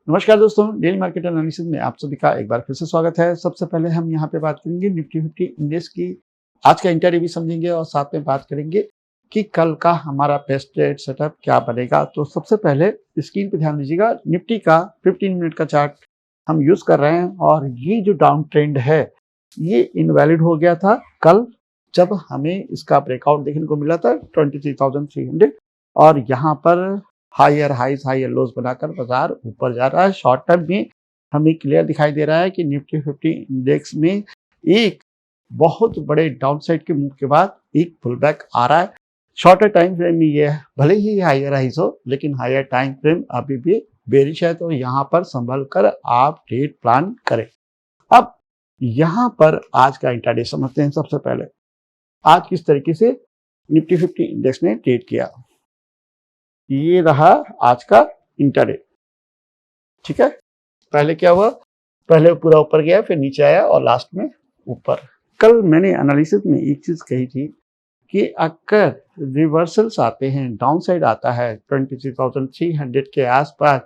नमस्कार दोस्तों, daily market analysis में आप सभी का एक बार फिर से स्वागत है। सबसे पहले हम यहाँ पे बात करेंगे निफ्टी 50 इंडेक्स की। आज का इंट्राडे भी समझेंगे और साथ में बात करेंगे कि कल का हमारा बेस्ट ट्रेड सेटअप क्या बनेगा। तो सबसे पहले स्क्रीन पे ध्यान दीजिएगा, निफ्टी का 15 मिनट का चार्ट हम यूज कर रहे हैं और ये जो डाउन ट्रेंड है ये इनवैलिड हो गया था कल, जब हमें इसका ब्रेकआउट देखने को मिला था 23,300 और यहाँ पर हायर हाइज हायर लोज बनाकर बाजार ऊपर जा रहा है। शॉर्ट टर्म में हमें क्लियर दिखाई दे रहा है कि निफ्टी 50 इंडेक्स में एक बहुत बड़े डाउनसाइड के मूव के बाद एक पुल बैक आ रहा है। शॉर्टर टाइम फ्रेम में ये भले ही हायर हाइज हो, लेकिन हायर टाइम फ्रेम अभी भी बेरिश है, तो यहाँ पर संभल कर आप ट्रेड प्लान करें। अब यहाँ पर आज का इंट्राडे समझते हैं। सबसे पहले आज किस तरीके से निफ्टी 50 इंडेक्स ने ट्रेड किया, ये रहा आज का इंट्राडे। ठीक है, पहले क्या हुआ, पहले पूरा ऊपर गया, फिर नीचे आया और लास्ट में ऊपर। कल मैंने एनालिसिस में एक चीज कही थी कि अगर रिवर्सल्स आते हैं, डाउन साइड आता है 23,300 के आसपास,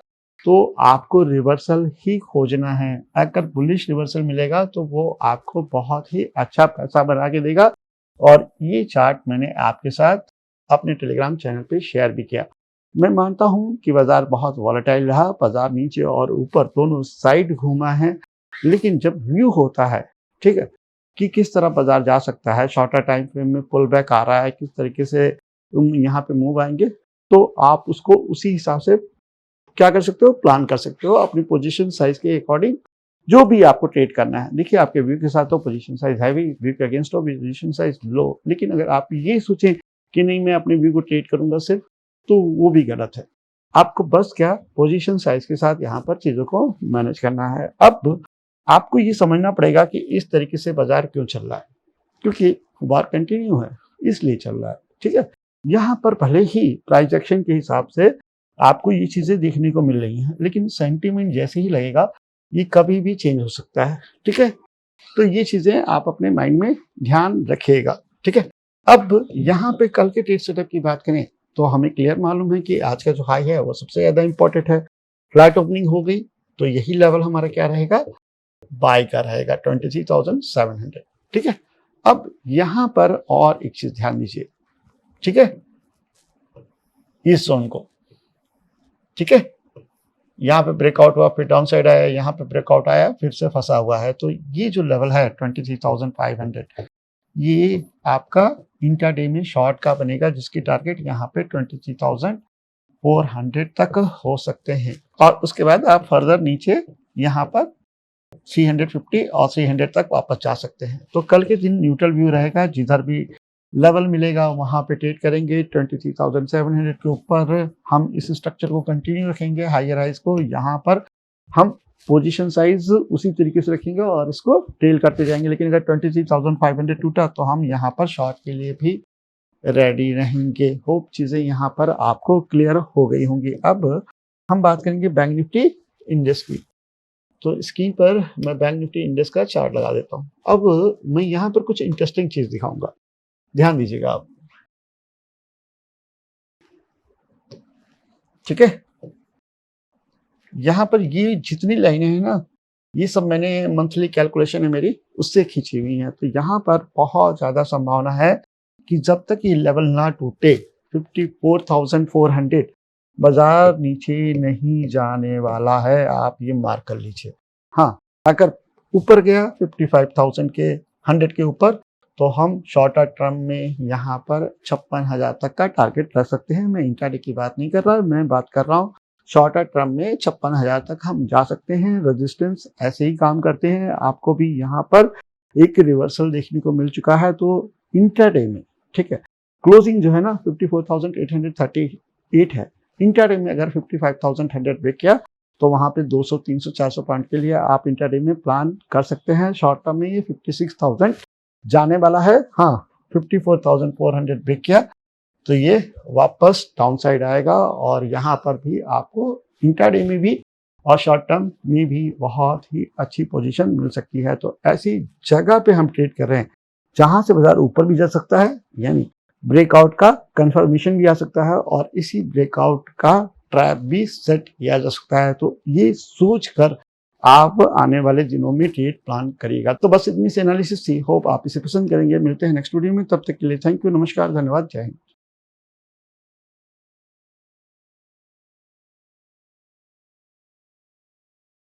तो आपको रिवर्सल ही खोजना है। अगर बुलिश रिवर्सल मिलेगा तो वो आपको बहुत ही अच्छा पैसा बना के देगा। और ये चार्ट मैंने आपके साथ अपने टेलीग्राम चैनल पे शेयर भी किया। मैं मानता हूं कि बाजार बहुत वॉलेटाइल रहा, बाजार नीचे और ऊपर दोनों साइड घूमा है, लेकिन जब व्यू होता है, ठीक है, कि किस तरह बाजार जा सकता है, शॉर्टर टाइम फ्रेम में पुल बैक आ रहा है, किस तरीके से यहाँ पे मूव आएंगे, तो आप उसको उसी हिसाब से क्या कर सकते हो, प्लान कर सकते हो अपनी पोजीशन साइज के अकॉर्डिंग, जो भी आपको ट्रेड करना है। देखिए, आपके व्यू के साथ तो पोजीशन साइज हैवी, व्यू के अगेंस्ट हो पोजीशन साइज लो, लेकिन अगर आप ये सोचें कि नहीं मैं अपने व्यू को ट्रेड करूंगा सिर्फ, तो वो भी गलत है। आपको बस क्या पोजीशन साइज के साथ यहाँ पर चीजों को मैनेज करना है। अब आपको ये समझना पड़ेगा कि इस तरीके से बाजार क्यों चल रहा है, क्योंकि बार कंटिन्यू है इसलिए चल रहा है। ठीक है, यहाँ पर भले ही प्राइस एक्शन के हिसाब से आपको ये चीजें देखने को मिल रही हैं, लेकिन सेंटीमेंट जैसे ही लगेगा ये कभी भी चेंज हो सकता है। ठीक है, तो ये चीजें आप अपने माइंड में ध्यान रखिएगा। ठीक है, अब यहाँ पे कल के ट्रेड सेटअप की बात करें तो हमें क्लियर मालूम है कि आज का जो हाई है वो सबसे ज्यादा इंपॉर्टेंट है। फ्लैट ओपनिंग हो गई तो यही लेवल हमारा क्या रहेगा, बाय का रहेगा 23,700। ठीक है, अब यहां पर और एक चीज ध्यान दीजिए। ठीक है, इस जोन को, ठीक है, यहाँ पे ब्रेकआउट हुआ, फिर डाउन साइड आया, यहाँ पे ब्रेकआउट आया, फिर से फंसा हुआ है, तो ये जो लेवल है 23,500, ये आपका इंट्राडे में शॉर्ट का बनेगा, जिसकी टारगेट यहाँ पे 23,400 तक हो सकते हैं। और उसके बाद आप फर्दर नीचे यहाँ पर 350 और 300 तक वापस जा सकते हैं। तो कल के दिन न्यूट्रल व्यू रहेगा, जिधर भी लेवल मिलेगा वहां पे ट्रेड करेंगे। 23,700 के ऊपर हम इस स्ट्रक्चर को कंटिन्यू रखेंगे, हायर हाइज को यहाँ पर हम पोजीशन साइज उसी तरीके से रखेंगे और इसको ट्रेल करते जाएंगे। लेकिन अगर 23,500 टूटा तो हम यहाँ पर शॉर्ट के लिए भी रेडी रहेंगे। होप चीजें यहाँ पर आपको क्लियर हो गई होंगी। अब हम बात करेंगे बैंक निफ्टी इंडेक्स की। तो स्क्रीन पर मैं बैंक निफ्टी इंडेक्स का चार्ट लगा देता हूँ। अब मैं यहाँ पर कुछ इंटरेस्टिंग चीज दिखाऊंगा, ध्यान दीजिएगा आप। ठीक है, यहाँ पर ये जितनी लाइनें हैं ना, ये सब मैंने मंथली कैलकुलेशन है मेरी, उससे खींची हुई हैं। तो यहाँ पर बहुत ज्यादा संभावना है कि जब तक ये लेवल ना टूटे 54,400, बाजार नीचे नहीं जाने वाला है। आप ये मार्क कर लीजिए। हाँ, अगर ऊपर गया 55,000 के 100 के ऊपर, तो हम शॉर्टर टर्म में यहाँ पर 56,000 तक का टारगेट रख सकते हैं। मैं इंट्राडे की बात नहीं कर रहा, मैं बात कर रहा हूँ शॉर्टर टर्म में 56,000 तक हम जा सकते हैं। रेजिस्टेंस ऐसे ही काम करते हैं। आपको भी यहाँ पर एक रिवर्सल देखने को मिल चुका है। तो इंट्राडे में, ठीक है, क्लोजिंग जो है ना 54,838 है। इंट्राडे में अगर 55,100 ब्रेक किया तो वहां पे 200, 300, 400 पॉइंट के लिए आप इंट्राडे में प्लान कर सकते हैं। शॉर्ट टर्म में ये 56,000 जाने वाला है। हाँ, 54,400 ब्रेक किया तो ये वापस डाउन साइड आएगा और यहाँ पर भी आपको इंट्राडे में भी और शॉर्ट टर्म में भी बहुत ही अच्छी पोजीशन मिल सकती है। तो ऐसी जगह पे हम ट्रेड कर रहे हैं जहां से बाजार ऊपर भी जा सकता है, यानी ब्रेकआउट का कंफर्मेशन भी आ सकता है और इसी ब्रेकआउट का ट्रैप भी सेट किया जा सकता है। तो ये सोच कर आप आने वाले दिनों में ट्रेड प्लान करिएगा। तो बस इतनी सी एनालिसिस थी, होप आप इसे पसंद करेंगे। मिलते हैं नेक्स्ट वीडियो में, तब तक के लिए थैंक यू, नमस्कार, धन्यवाद, जय हिंद।